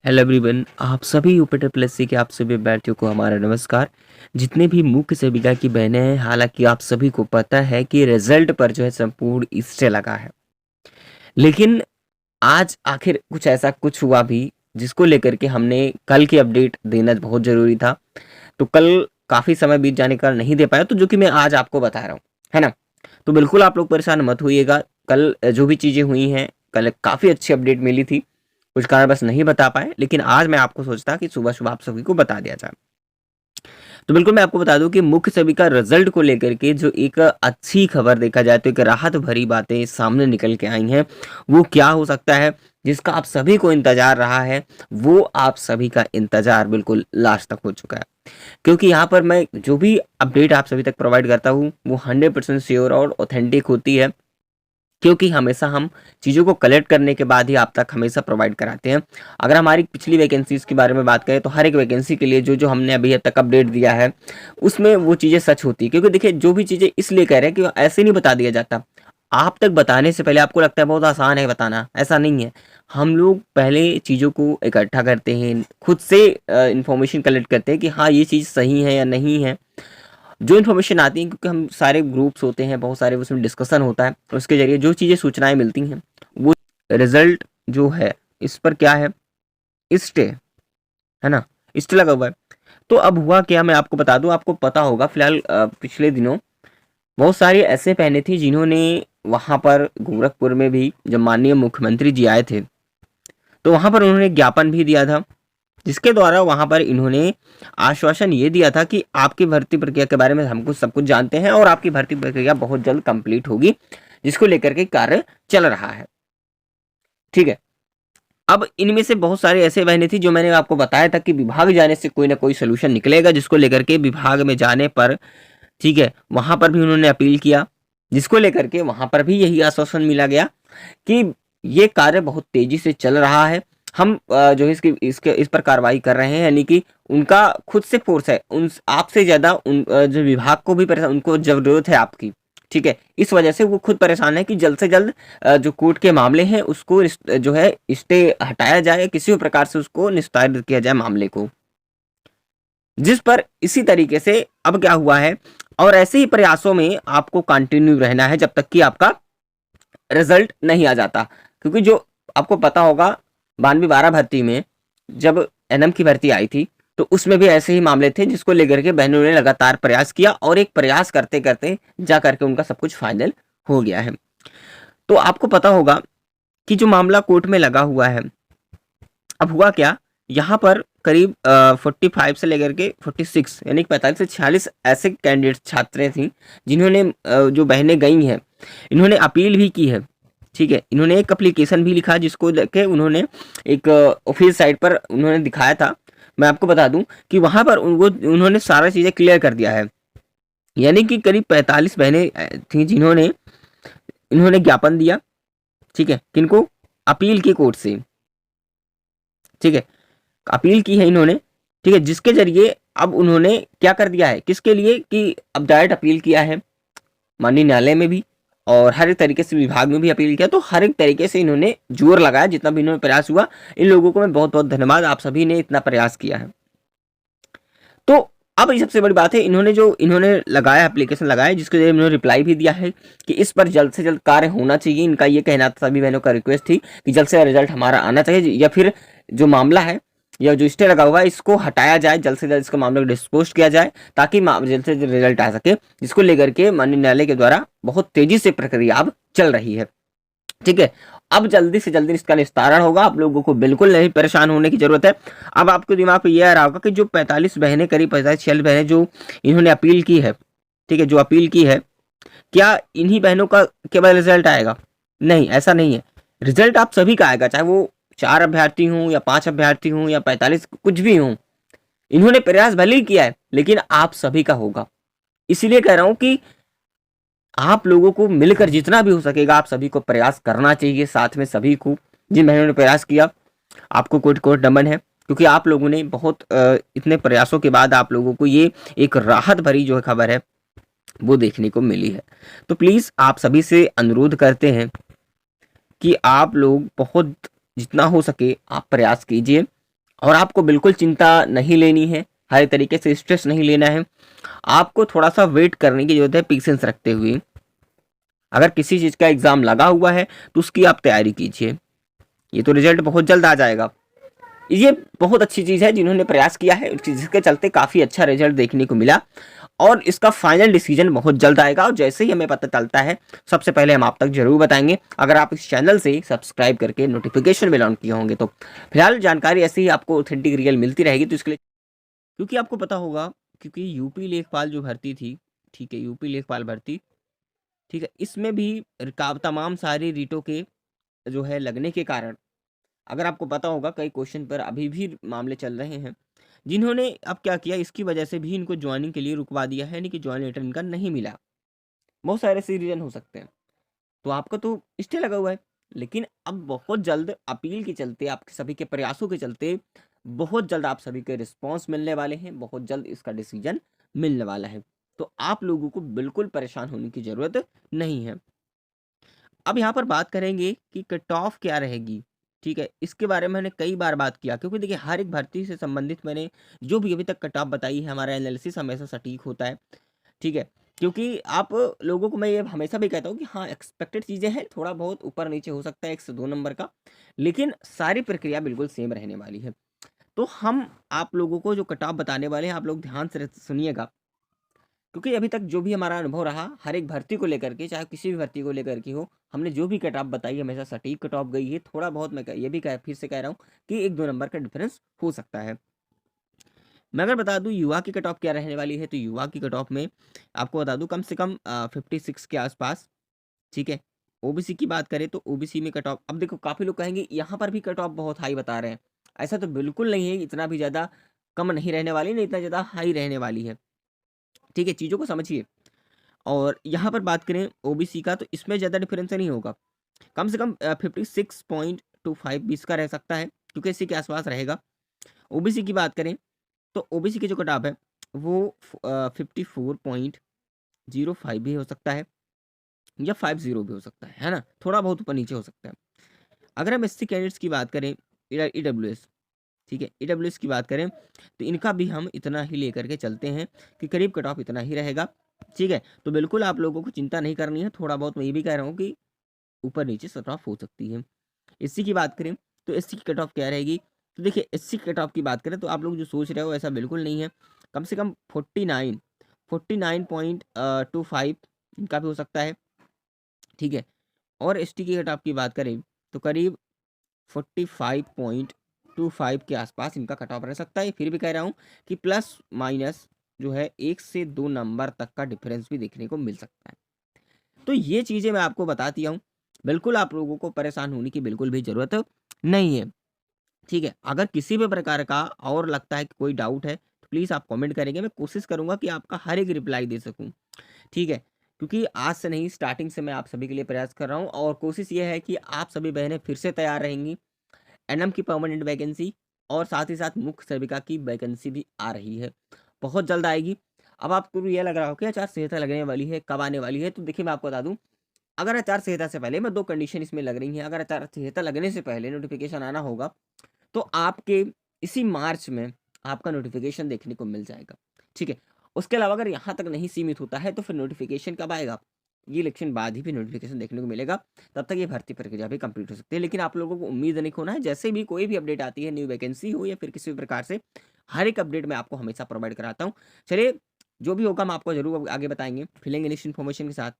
Hello everyone, आप सभी यूपिटर plus सी के आप सभी अभ्यर्थियों को हमारा नमस्कार। जितने भी मुख्य सेविका की बहनें हैं, हालांकि आप सभी को पता है कि रिजल्ट पर जो है संपूर्ण स्टे लगा है, लेकिन आज आखिर कुछ ऐसा कुछ हुआ भी जिसको लेकर के हमने कल की अपडेट देना बहुत ज़रूरी था। तो कल काफ़ी समय बीत जाने का नहीं दे पाया, तो जो कि मैं आज आपको बता रहा हूँ, है ना? तो बिल्कुल आप लोग परेशान मत होइएगा। कल जो भी चीज़ें हुई हैं, कल काफ़ी अच्छी अपडेट मिली थी। कुछ कारणवश नहीं बता पाए, लेकिन आज मैं आपको सोचता कि सुबह-सुबह आप सभी को बता दिया जाए। तो बिल्कुल मैं आपको बता दूँ कि मुख्य सभी का रिज़ल्ट को लेकर के जो एक अच्छी खबर देखा जाए तो एक राहत भरी बातें सामने निकल के आई हैं। वो क्या हो सकता है जिसका आप सभी को इंतज़ार रहा है, वो आप सभी का इंतज़ार बिल्कुल लास्ट तक हो चुका है। क्योंकि यहाँ पर मैं जो भी अपडेट आप सभी तक प्रोवाइड करता हूँ, वो 100% श्योर और ऑथेंटिक होती है। क्योंकि हमेशा हम चीज़ों को कलेक्ट करने के बाद ही आप तक हमेशा प्रोवाइड कराते हैं। अगर हमारी पिछली वैकेंसीज़ के बारे में बात करें तो हर एक वैकेंसी के लिए जो हमने अभी अब तक अपडेट दिया है, उसमें वो चीज़ें सच होती हैं। क्योंकि देखिए जो भी चीज़ें इसलिए कह रहे हैं कि ऐसे नहीं बता दिया जाता। आप तक बताने से पहले आपको लगता है बहुत आसान है बताना, ऐसा नहीं है। हम लोग पहले चीज़ों को इकट्ठा करते हैं, खुद से इन्फॉर्मेशन कलेक्ट करते हैं कि हाँ, ये चीज़ सही है या नहीं है। जो इन्फॉर्मेशन आती है क्योंकि हम सारे ग्रुप्स होते हैं, बहुत सारे उसमें डिस्कशन होता है, उसके ज़रिए जो चीज़ें सूचनाएँ मिलती हैं, वो रिज़ल्ट जो है इस पर क्या है, स्टे, है ना? स्टे लगा हुआ है। तो अब हुआ क्या मैं आपको बता दूँ, आपको पता होगा फिलहाल पिछले दिनों बहुत सारी ऐसे बहनें थी जिन्होंने वहाँ पर गोरखपुर में भी जब माननीय मुख्यमंत्री जी आए थे, तो वहाँ पर उन्होंने ज्ञापन भी दिया था। जिसके द्वारा वहाँ पर इन्होंने आश्वासन ये दिया था कि आपकी भर्ती प्रक्रिया के बारे में हम कुछ सब कुछ जानते हैं और आपकी भर्ती प्रक्रिया बहुत जल्द कंप्लीट होगी, जिसको लेकर के कार्य चल रहा है। ठीक है। अब इनमें से बहुत सारे ऐसे बहनें थी जो मैंने आपको बताया था कि विभाग जाने से कोई ना कोई सॉल्यूशन निकलेगा, जिसको लेकर के विभाग में जाने पर, ठीक है, वहाँ पर भी उन्होंने अपील किया, जिसको लेकर के वहाँ पर भी यही आश्वासन मिला गया कि ये कार्य बहुत तेज़ी से चल रहा है। हम जो है इसकी इसके इस पर कार्रवाई कर रहे हैं, यानी कि उनका खुद से फ़ोर्स है। उन आपसे ज़्यादा जो विभाग को भी उनको ज़रूरत है आपकी, ठीक है? इस वजह से वो खुद परेशान है कि जल्द से जल्द जो कोर्ट के मामले हैं उसको जो है स्टे हटाया जाए, किसी भी प्रकार से उसको निस्तारित किया जाए मामले को। जिस पर इसी तरीके से अब क्या हुआ है और ऐसे ही प्रयासों में आपको कंटिन्यू रहना है जब तक कि आपका रिजल्ट नहीं आ जाता। क्योंकि जो आपको पता होगा 92-12 भर्ती में जब एनएम की भर्ती आई थी, तो उसमें भी ऐसे ही मामले थे जिसको लेकर के बहनों ने लगातार प्रयास किया और एक प्रयास करते-करते जा करके उनका सब कुछ फाइनल हो गया है। तो आपको पता होगा कि जो मामला कोर्ट में लगा हुआ है, अब हुआ क्या, यहाँ पर करीब 45 से लेकर के 46 यानी कि 45 से 46 ऐसे कैंडिडेट छात्राएँ थीं, जिन्होंने जो बहनें गई हैं, इन्होंने अपील भी की है, ठीक है? इन्होंने एक एप्लीकेशन भी लिखा जिसको लेके उन्होंने एक ऑफ़िशियल साइट पर उन्होंने दिखाया था। मैं आपको बता दूँ कि वहाँ पर उन्होंने सारा चीज़ें क्लियर कर दिया है। यानी कि करीब 45 बहनें थीं जिन्होंने इन्होंने ज्ञापन दिया, ठीक है? किनको? अपील की कोर्ट से, ठीक है? अपील की है इन्होंने, ठीक है? जिसके ज़रिए अब उन्होंने क्या कर दिया है, किसके लिए कि अब डायरेक्ट अपील किया है, माननीय न्यायालय में भी और हर एक तरीके से विभाग में भी अपील किया, तो हर एक तरीके से इन्होंने ज़ोर लगाया, जितना भी इन्होंने प्रयास हुआ। इन लोगों को मैं बहुत-बहुत धन्यवाद, आप सभी ने इतना प्रयास किया है। तो अब ये सबसे बड़ी बात है, इन्होंने लगाया एप्लीकेशन लगाया जिसके ज़रिए इन्होंने रिप्लाई भी दिया है कि इस पर जल्द से जल्द कार्य होना चाहिए। इनका ये कहना था, सभी बहनों का रिक्वेस्ट थी कि जल्द से रिजल्ट हमारा आना चाहिए या फिर जो मामला है या जो स्टे लगा हुआ है इसको हटाया जाए, जल्द से जल्द इसको मामले को डिस्पोज किया जाए ताकि जल्द से जल्द रिजल्ट आ सके, जिसको लेकर के माननीय न्यायालय के द्वारा बहुत तेजी से प्रक्रिया अब चल रही है। ठीक है? अब जल्दी से जल्दी इसका निस्तारण होगा, आप लोगों को बिल्कुल नहीं परेशान होने की ज़रूरत है। अब आपके दिमाग में ये आ रहा होगा कि जो 45 बहनें, करीब 45-46 बहनें जो इन्होंने अपील की है, ठीक है? जो अपील की है, क्या इन्हीं बहनों का केवल रिज़ल्ट आएगा? नहीं, ऐसा नहीं है। रिज़ल्ट आप सभी का आएगा, चाहे वो 4 अभ्यर्थी हों या 5 अभ्यर्थी हों या 45 कुछ भी हों। इन्होंने प्रयास भले ही किया है, लेकिन आप सभी का होगा। इसीलिए कह रहा हूँ कि आप लोगों को मिलकर जितना भी हो सकेगा आप सभी को प्रयास करना चाहिए, साथ में सभी को जिन बहनों ने प्रयास किया आपको कोटि-कोटि नमन है, क्योंकि आप लोगों ने बहुत इतने प्रयासों के बाद आप लोगों को ये एक राहत भरी जो खबर है वो देखने को मिली है। तो प्लीज़ आप सभी से अनुरोध करते हैं कि आप लोग बहुत जितना हो सके आप प्रयास कीजिए और आपको बिल्कुल चिंता नहीं लेनी है, हर तरीके से स्ट्रेस नहीं लेना है। आपको थोड़ा-सा वेट करने की ज़रूरत है पेशेंस रखते हुए। अगर किसी चीज़ का एग्ज़ाम लगा हुआ है, तो उसकी आप तैयारी कीजिए। ये तो रिज़ल्ट बहुत जल्द आ जाएगा। ये बहुत अच्छी चीज़ है जिन्होंने प्रयास किया है, जिसके चलते काफ़ी अच्छा रिज़ल्ट देखने को मिला और इसका फाइनल डिसीजन बहुत जल्द आएगा और जैसे ही हमें पता चलता है, सबसे पहले हम आप तक ज़रूर बताएँगे। अगर आप इस चैनल से सब्सक्राइब करके नोटिफ़िकेशन बेल ऑन किए होंगे तो। फिलहाल जानकारी ऐसे ही आपको ऑथेंटिक रियल मिलती रहेगी तो इसके लिए क्योंकि आपको पता होगा क्योंकि यूपी लेखपाल जो भर्ती थी, ठीक है, यूपी लेखपाल भर्ती, ठीक है, इसमें भी रिकाव तमाम सारी रीटों के जो है लगने के कारण अगर आपको पता होगा कई क्वेश्चन पर अभी भी मामले चल रहे हैं, जिन्होंने अब क्या किया इसकी वजह से भी इनको जॉइनिंग के लिए रुकवा दिया है, यानी कि जॉइन लेटर इनका नहीं मिला। बहुत सारे ऐसे रीज़न हो सकते हैं। तो आपका तो स्टे लगा हुआ है, लेकिन अब बहुत जल्द अपील के चलते, आपके सभी के प्रयासों के चलते, बहुत जल्द आप सभी के रिस्पॉन्स मिलने वाले हैं, बहुत जल्द इसका डिसीजन मिलने वाला है। तो आप लोगों को बिल्कुल परेशान होने की ज़रूरत नहीं है। अब यहाँ पर बात करेंगे कि कट ऑफ क्या रहेगी, ठीक है? इसके बारे में मैंने कई बार बात किया क्योंकि देखिए हर एक भर्ती से संबंधित मैंने जो भी अभी तक कट ऑफ बताई है, हमारा एनालिसिस हमेशा सटीक होता है, ठीक है? क्योंकि आप लोगों को मैं ये हमेशा भी कहता हूँ कि हाँ, एक्सपेक्टेड चीज़ें हैं, थोड़ा बहुत ऊपर-नीचे हो सकता है 1 से 2 नंबर का, लेकिन सारी प्रक्रिया बिल्कुल सेम रहने वाली है। तो हम आप लोगों को जो कट ऑफ बताने वाले हैं, आप लोग ध्यान से सुनिएगा। क्योंकि अभी तक जो भी हमारा अनुभव रहा, हर एक भर्ती को लेकर के, चाहे किसी भी भर्ती को लेकर के हो, हमने जो भी कट ऑफ बताई हमेशा सटीक कट ऑफ गई है। थोड़ा बहुत मैं ये भी फिर से कह रहा हूँ कि 1-2 नंबर का डिफरेंस हो सकता है। मैं अगर बता दूँ युवा की कट ऑफ क्या रहने वाली है, तो युवा की कट ऑफ में आपको बता दूँ कम से कम 56 के आसपास, ठीक है? ओबीसी की बात करें तो ओबीसी में कट ऑफ अब देखो काफ़ी लोग कहेंगे यहाँ पर भी कट ऑफ बहुत हाई बता रहे हैं। ऐसा तो बिल्कुल नहीं है, इतना भी ज़्यादा कम नहीं रहने वाली, नहीं इतना ज़्यादा हाई रहने वाली है। ठीक है? चीज़ों को समझिए। और यहाँ पर बात करें ओबीसी का तो इसमें ज़्यादा डिफरेंस नहीं होगा। कम से कम 56.25 भी इसका रह सकता है क्योंकि इसी के आस-पास रहेगा। ओबीसी की बात करें तो ओबीसी की जो कट-ऑफ है वो 54.05 भी हो सकता है या 50 भी हो सकता है ना? थोड़ा बहुत ऊपर-नीचे हो सकता है। अगर हम एससी कैंडिडेट्स की बात करें ईडब्ल्यूएस ठीक है? ईडब्ल्यूएस की बात करें तो इनका भी हम इतना ही लेकर के चलते हैं कि करीब कट-ऑफ इतना ही रहेगा। ठीक है? तो बिल्कुल आप लोगों को चिंता नहीं करनी है। थोड़ा बहुत मैं ये भी कह रहा हूँ कि ऊपर-नीचे कट ऑफ हो सकती है। एससी की बात करें तो एससी की कट ऑफ क्या रहेगी? तो देखिए एससी की कट ऑफ की बात करें तो आप लोग जो सोच रहे हो ऐसा बिल्कुल नहीं है। कम से कम 49.25 इनका भी हो सकता है, ठीक है? और एसटी की कट ऑफ की बात करें तो करीब 45.25 के आसपास इनका कट ऑफ रह सकता है। फिर भी कह रहा हूँ कि प्लस माइनस जो है 1 से 2 नंबर तक का डिफरेंस भी देखने को मिल सकता है। तो ये चीज़ें मैं आपको बता दिया हूँ। बिल्कुल आप लोगों को परेशान होने की बिल्कुल भी ज़रूरत नहीं है, ठीक है? अगर किसी भी प्रकार का और लगता है कि कोई डाउट है, तो प्लीज़ आप कमेंट करेंगे। मैं कोशिश करूँगा कि आपका हर एक रिप्लाई दे सकूँ, ठीक है? क्योंकि आज से नहीं स्टार्टिंग से मैं आप सभी के लिए प्रयास कर रहा हूँ और कोशिश ये है कि आप सभी बहनें फिर से तैयार रहेंगी। एनएम की परमानेंट वैकेंसी और साथ ही साथ मुख्य सेविका की वैकेंसी भी आ रही है, बहुत जल्द आएगी। अब आपको ये लग रहा हो कि आचार संहिता लगने वाली है, कब आने वाली है? तो देखिए मैं आपको बता दूँ अगर आचार संहिता से पहले मैं 2 कंडीशन इसमें लग रही हैं। अगर आचार संहिता लगने से पहले नोटिफ़िकेशन आना होगा, तो आपके इसी मार्च में आपका नोटिफ़िकेशन देखने को मिल जाएगा, ठीक है? उसके अलावा अगर यहाँ तक नहीं सीमित होता है, तो फिर नोटिफ़िकेशन कब आएगा? ये इलेक्शन बाद ही फिर नोटिफ़िकेशन देखने को मिलेगा, तब तक ये भर्ती प्रक्रिया भी कंप्लीट हो सकती है। लेकिन आप लोगों को उम्मीद नहीं खोना है, जैसे भी कोई भी अपडेट आती है, न्यू वैकेंसी हो या फिर किसी भी प्रकार से, हर एक अपडेट मैं आपको हमेशा प्रोवाइड कराता हूँ। चलिए, जो भी होगा हम आपको ज़रूर आगे बताएँगे, मिलेंगे नेक्स्ट इन्फॉर्मेशन के साथ।